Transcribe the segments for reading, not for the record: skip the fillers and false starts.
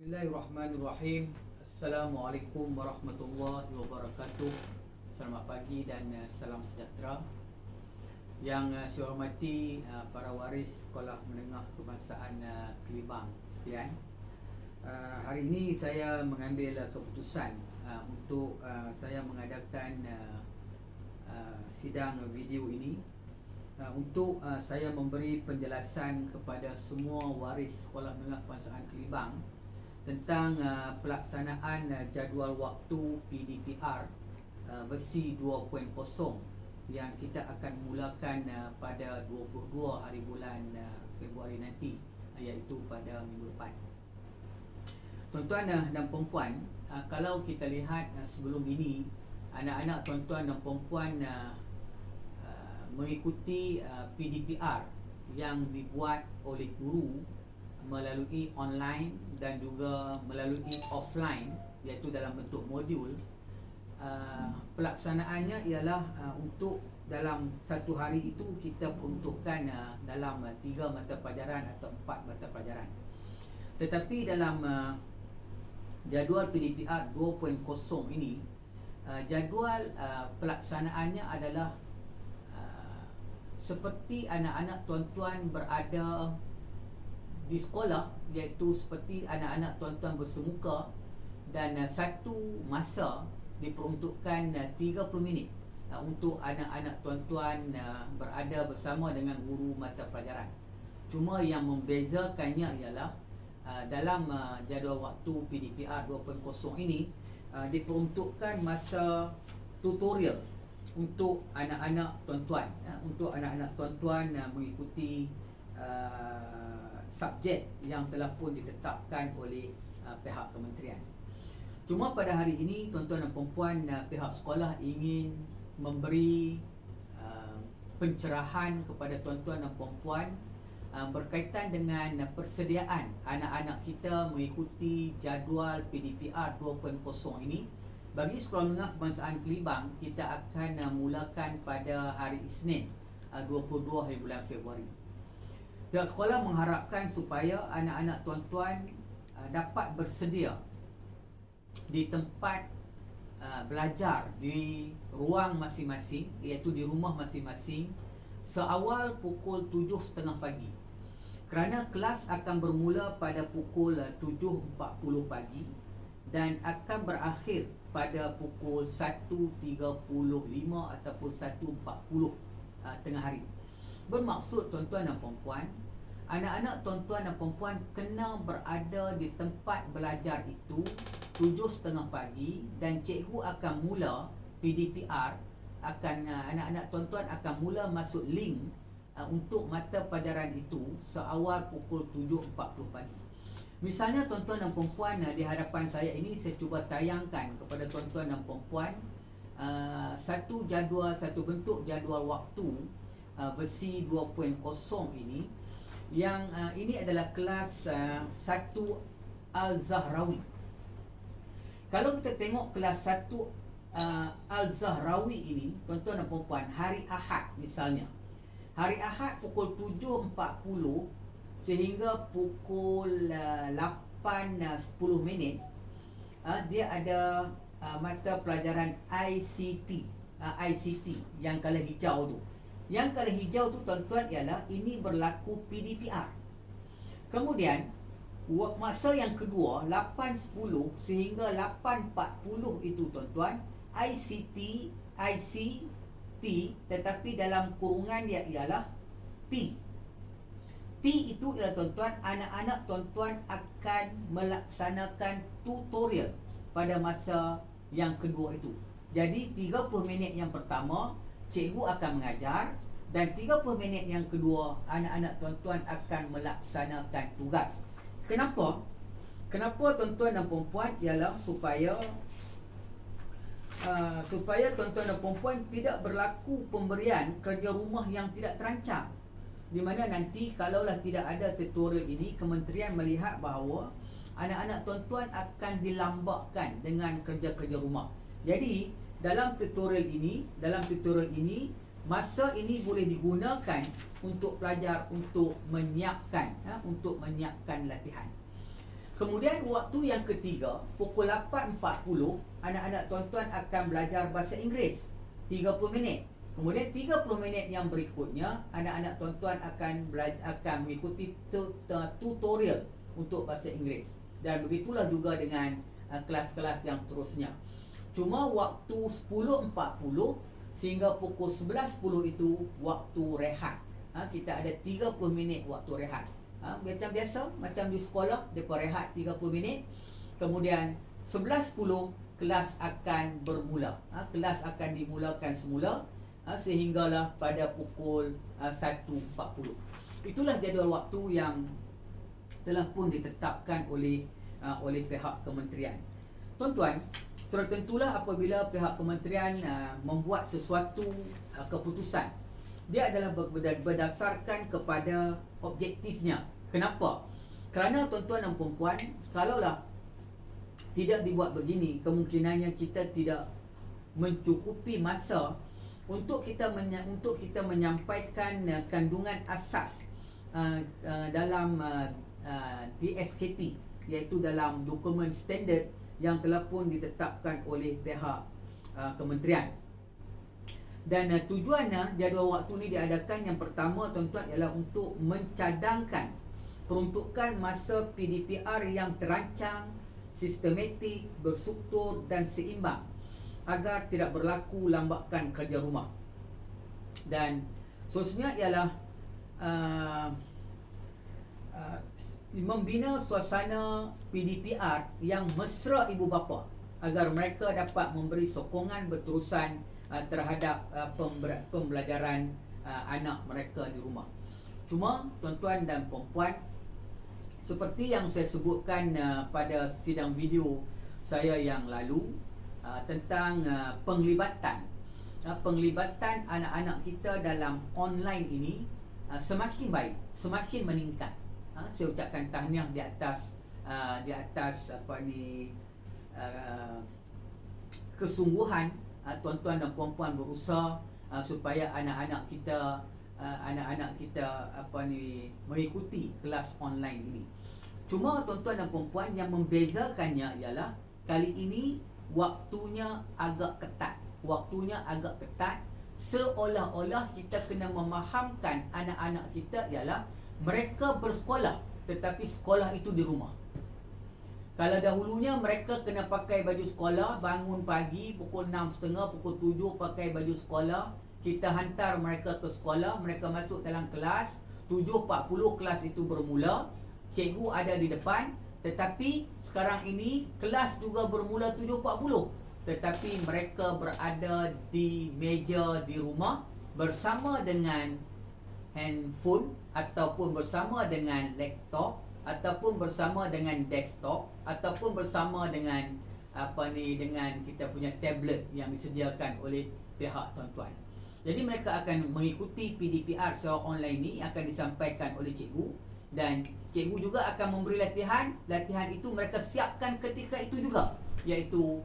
Bismillahirrahmanirrahim. Assalamualaikum warahmatullahi wabarakatuh. Selamat pagi dan salam sejahtera. Yang saya hormati para waris Sekolah Menengah Kebangsaan Kelibang sekalian. Hari ini saya mengambil keputusan untuk saya mengadakan sidang video ini untuk saya memberi penjelasan kepada semua waris Sekolah Menengah Kebangsaan Kelibang tentang pelaksanaan jadual waktu PDPR versi 2.0 yang kita akan mulakan pada 22 hari bulan Februari nanti, iaitu pada minggu depan. Tuan-tuan dan puan-puan, kalau kita lihat sebelum ini, anak-anak tuan-tuan dan puan-puan mengikuti PDPR yang dibuat oleh guru melalui online dan juga melalui offline, iaitu dalam bentuk modul. Pelaksanaannya ialah untuk dalam satu hari itu kita peruntukkan dalam 3 mata pelajaran atau 4 mata pelajaran. Tetapi dalam jadual PDPR 2.0 ini, jadual pelaksanaannya adalah seperti anak-anak tuan-tuan berada di sekolah, iaitu seperti anak-anak tuan-tuan bersemuka, dan satu masa diperuntukkan 30 minit untuk anak-anak tuan-tuan berada bersama dengan guru mata pelajaran. Cuma yang membezakannya ialah dalam jadual waktu PDPR 2.0 ini diperuntukkan masa tutorial untuk anak-anak tuan-tuan, untuk anak-anak tuan-tuan mengikuti subjek yang telah pun ditetapkan oleh pihak kementerian. Cuma pada hari ini, tuan-tuan dan puan-puan, pihak sekolah ingin memberi pencerahan kepada tuan-tuan dan puan-puan berkaitan dengan persediaan anak-anak kita mengikuti jadual PDPR 2.0 ini. Bagi Sekolah Menengah Kebangsaan Kelibang, kita akan mulakan pada hari Isnin 22 hari bulan Februari. Pihak sekolah mengharapkan supaya anak-anak tuan-tuan dapat bersedia di tempat belajar di ruang masing-masing, iaitu di rumah masing-masing, seawal pukul 7.30 pagi. Kerana kelas akan bermula pada pukul 7.40 pagi dan akan berakhir pada pukul 1.35 ataupun 1.40 tengah hari. Bermaksud tuan-tuan dan puan-puan, anak-anak tuan-tuan dan puan-puan kena berada di tempat belajar itu 7.30 pagi, dan cikgu akan mula PDPR, anak-anak tuan-tuan akan mula masuk link untuk mata pelajaran itu seawal pukul 7.40 pagi. Misalnya tuan-tuan dan puan-puan, di hadapan saya ini saya cuba tayangkan kepada tuan-tuan dan puan-puan satu bentuk jadual waktu versi 2.0 ini, yang ini adalah kelas 1 Al-Zahrawi. Kalau kita tengok kelas 1 Al-Zahrawi ini, tuan-tuan dan puan-puan, hari Ahad misalnya, hari Ahad pukul 7.40 sehingga pukul 8.10 minit, dia ada mata pelajaran ICT yang color hijau tu. Yang color hijau tu tuan-tuan ialah ini berlaku PDPR. Kemudian masa yang kedua 8.10 sehingga 8.40 itu tuan-tuan ICT, tetapi dalam kurungan dia ialah T. T itu ialah tuan-tuan, anak-anak tuan-tuan akan melaksanakan tutorial pada masa yang kedua itu. Jadi 30 minit yang pertama cikgu akan mengajar, dan 30 minit yang kedua anak-anak tuan-tuan akan melaksanakan tugas. Kenapa? Kenapa tuan-tuan dan puan-puan? Ialah supaya tuan-tuan dan puan-puan tidak berlaku pemberian kerja rumah yang tidak terancang, di mana nanti kalaulah tidak ada tutorial ini, kementerian melihat bahawa anak-anak tuan-tuan akan dilambakkan dengan kerja-kerja rumah. Jadi dalam tutorial ini masa ini boleh digunakan untuk pelajar untuk menyiapkan latihan. Kemudian waktu yang ketiga, pukul 8.40, anak-anak tuan-tuan akan belajar bahasa Inggeris 30 minit. Kemudian 30 minit yang berikutnya, anak-anak tuan-tuan akan mengikuti tutorial untuk bahasa Inggeris. Dan begitulah juga dengan kelas-kelas yang terusnya. Cuma waktu 10.40 sehingga pukul 11.10 itu waktu rehat. Kita ada 30 minit waktu rehat. Macam biasa, macam di sekolah, mereka rehat 30 minit. Kemudian 11.10 kelas akan bermula. Kelas akan dimulakan semula sehinggalah pada pukul 1.40. Itulah jadual waktu yang telah pun ditetapkan oleh pihak kementerian. Tuan-tuan, sudah tentulah apabila pihak kementerian membuat sesuatu keputusan, dia adalah berdasarkan kepada objektifnya. Kenapa? Kerana tuan-tuan dan puan-puan, kalaulah tidak dibuat begini, kemungkinannya kita tidak mencukupi masa untuk kita menyampaikan kandungan asas dalam DSKP, iaitu dalam dokumen standard yang telah pun ditetapkan oleh pihak kementerian. Dan tujuannya jadual waktu ini diadakan, yang pertama tuan-tuan, ialah untuk mencadangkan peruntukan masa PDPR yang terancang, sistematik, berstruktur dan seimbang agar tidak berlaku lambakan kerja rumah. Dan seterusnya ialah membina suasana PDPR yang mesra ibu bapa agar mereka dapat memberi sokongan berterusan terhadap pembelajaran anak mereka di rumah. Cuma tuan-tuan dan puan-puan, seperti yang saya sebutkan pada sidang video saya yang lalu tentang penglibatan anak-anak kita dalam online ini semakin baik, semakin meningkat. Saya ucapkan tahniah di atas kesungguhan tuan-tuan dan puan-puan berusaha supaya anak-anak kita mengikuti kelas online ini. Cuma tuan-tuan dan puan-puan, yang membezakannya ialah kali ini waktunya agak ketat. Seolah-olah kita kena memahamkan anak-anak kita ialah mereka bersekolah, tetapi sekolah itu di rumah. Kalau dahulunya mereka kena pakai baju sekolah, bangun pagi pukul 6.30, pukul 7 pakai baju sekolah, kita hantar mereka ke sekolah, mereka masuk dalam kelas, 7.40 kelas itu bermula, cikgu ada di depan. Tetapi sekarang ini kelas juga bermula 7.40, tetapi mereka berada di meja di rumah bersama dengan handphone ataupun bersama dengan laptop ataupun bersama dengan desktop ataupun bersama dengan dengan kita punya tablet yang disediakan oleh pihak tuan-tuan. Jadi mereka akan mengikuti PDPR secara online ini, akan disampaikan oleh cikgu, dan cikgu juga akan memberi latihan. Latihan itu mereka siapkan ketika itu juga, iaitu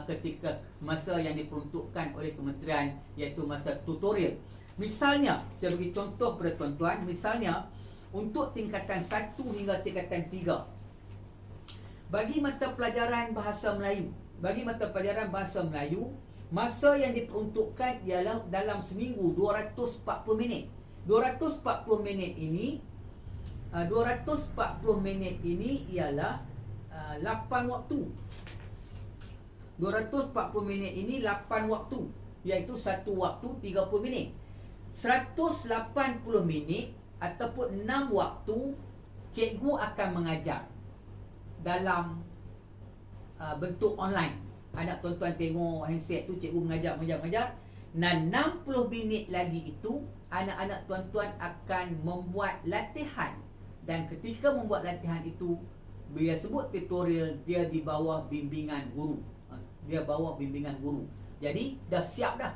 ketika masa yang diperuntukkan oleh kementerian, iaitu masa tutorial. Misalnya, saya bagi contoh kepada tuan-tuan, misalnya untuk tingkatan 1 hingga tingkatan 3, bagi mata pelajaran bahasa Melayu, masa yang diperuntukkan ialah dalam seminggu 240 minit. 240 minit ini ialah 8 waktu. 240 minit ini 8 waktu, iaitu satu waktu 30 minit. 180 minit ataupun 6 waktu cikgu akan mengajar dalam bentuk online. Anak tuan-tuan tengok handset tu, cikgu mengajar. Dan 60 minit lagi itu anak-anak tuan-tuan akan membuat latihan. Dan ketika membuat latihan itu, bila sebut tutorial, dia di bawah bimbingan guru. Jadi dah siap dah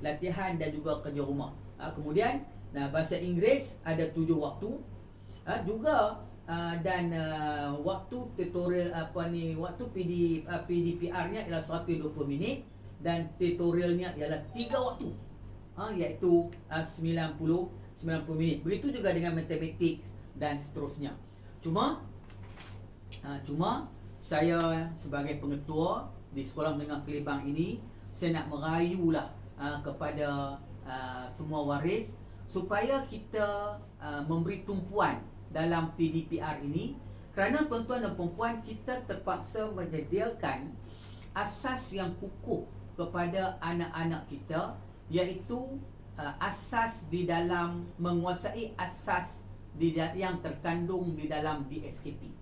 latihan dan juga kerja rumah. Kemudian bahasa Inggeris ada 7 waktu juga, dan waktu tutorial waktu PDPR-nya ialah 120 minit dan tutorialnya ialah 3 waktu, iaitu 90 minit. Begitu juga dengan matematik dan seterusnya. Cuma Cuma saya sebagai pengetua di Sekolah Menengah Kelibang ini, saya nak merayulah kepada semua waris supaya kita memberi tumpuan dalam PDPR ini, kerana tuan-tuan dan puan-puan, kita terpaksa menyediakan asas yang kukuh kepada anak-anak kita, iaitu asas di dalam menguasai asas yang terkandung di dalam DSKP.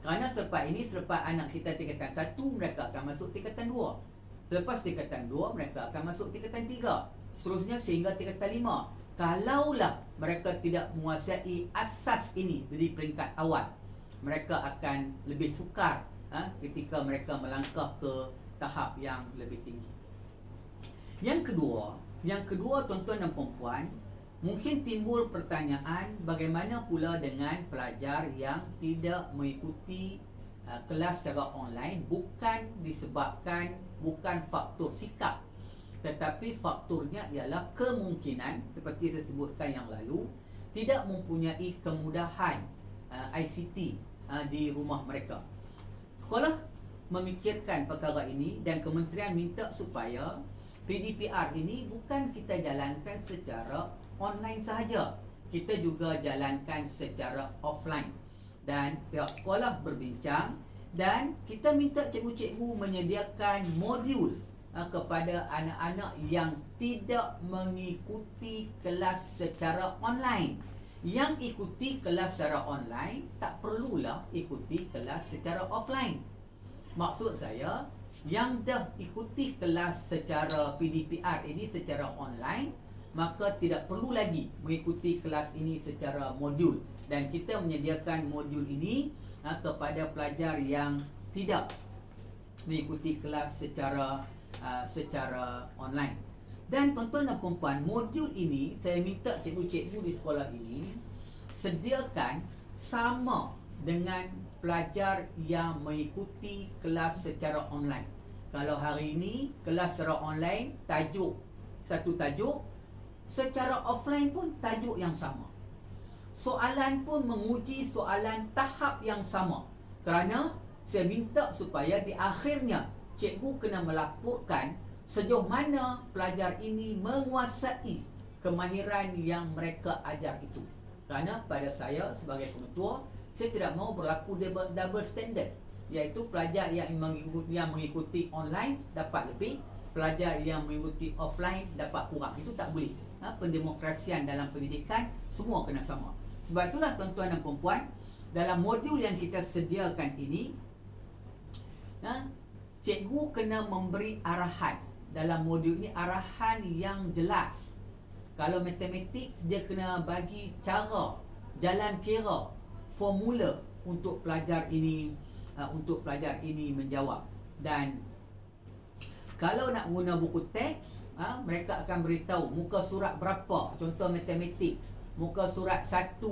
Kerana selepas anak kita tingkatan 1, mereka akan masuk tingkatan 2. Selepas tingkatan 2, mereka akan masuk tingkatan 3. Seterusnya sehingga tingkatan 5. Kalaulah mereka tidak menguasai asas ini di peringkat awal, mereka akan lebih sukar ketika mereka melangkah ke tahap yang lebih tinggi. Yang kedua tuan-tuan dan puan-puan, mungkin timbul pertanyaan, bagaimana pula dengan pelajar yang tidak mengikuti kelas secara online, bukan faktor sikap, tetapi faktornya ialah kemungkinan, seperti saya sebutkan yang lalu, tidak mempunyai kemudahan ICT di rumah mereka. Sekolah memikirkan perkara ini dan kementerian minta supaya PDPR ini bukan kita jalankan secara online sahaja, kita juga jalankan secara offline. Dan pihak sekolah berbincang dan kita minta cikgu-cikgu menyediakan modul kepada anak-anak yang tidak mengikuti kelas secara online. Yang ikuti kelas secara online tak perlulah ikuti kelas secara offline. Maksud saya, yang dah ikuti kelas secara PDPR ini secara online, maka tidak perlu lagi mengikuti kelas ini secara modul. Dan kita menyediakan modul ini kepada pelajar yang tidak mengikuti kelas secara online. Dan tuan-tuan dan puan-puan, modul ini saya minta cikgu-cikgu di sekolah ini sediakan sama dengan pelajar yang mengikuti kelas secara online. Kalau hari ini kelas secara online satu tajuk, secara offline pun tajuk yang sama. Soalan pun menguji soalan tahap yang sama. Kerana saya minta supaya di akhirnya cikgu kena melaporkan sejauh mana pelajar ini menguasai kemahiran yang mereka ajar itu. Kerana pada saya sebagai pengetua, saya tidak mahu berlaku double standard, iaitu pelajar yang mengikuti online dapat lebih, pelajar yang mengikuti offline dapat kurang. Itu tak boleh. Pendemokrasian dalam pendidikan semua kena sama. Sebab itulah tuan-tuan dan puan-puan, dalam modul yang kita sediakan ini, cikgu kena memberi arahan. Dalam modul ini arahan yang jelas. Kalau matematik, dia kena bagi cara, jalan kira, formula untuk pelajar ini menjawab. Dan kalau nak guna buku teks, mereka akan beritahu muka surat berapa. Contoh matematik, muka surat 1,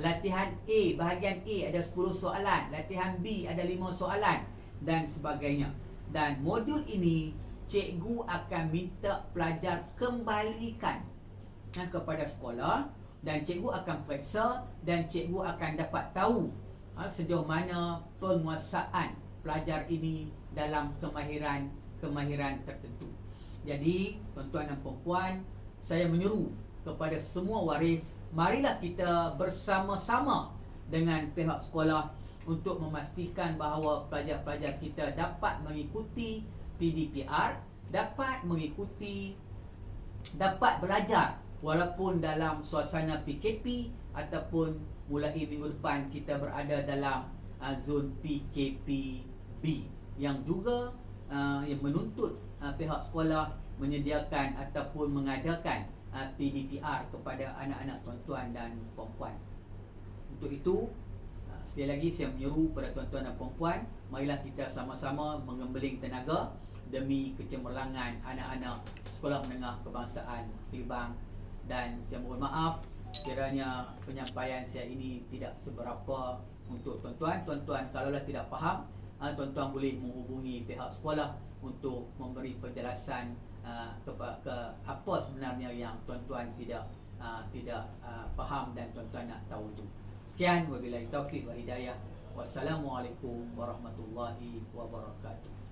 latihan A, bahagian A ada 10 soalan, latihan B ada 5 soalan dan sebagainya. Dan modul ini cikgu akan minta pelajar kembalikan kepada sekolah, dan cikgu akan periksa dan cikgu akan dapat tahu sejauh mana penguasaan pelajar ini dalam kemahiran tertentu. Jadi tuan-tuan dan puan-puan, saya menyeru kepada semua waris, marilah kita bersama-sama dengan pihak sekolah untuk memastikan bahawa pelajar-pelajar kita dapat mengikuti PDPR, dapat belajar walaupun dalam suasana PKP ataupun mulai minggu depan kita berada dalam zon PKPB, yang juga yang menuntut pihak sekolah menyediakan ataupun mengadakan PDPR kepada anak-anak tuan-tuan dan puan-puan. Untuk itu, sekali lagi saya menyeru kepada tuan-tuan dan puan-puan, marilah kita sama-sama mengembeling tenaga demi kecemerlangan anak-anak Sekolah Menengah Kebangsaan Kelibang. Dan saya mohon maaf kiranya penyampaian saya ini tidak seberapa untuk tuan-tuan. Tuan-tuan kalaulah tidak faham, tuan-tuan boleh menghubungi pihak sekolah untuk memberi penjelasan ke apa sebenarnya yang tuan-tuan tidak faham dan tuan-tuan nak tahu itu. Sekian, wabillahi taufiq wa hidayah. Wassalamualaikum warahmatullahi wabarakatuh.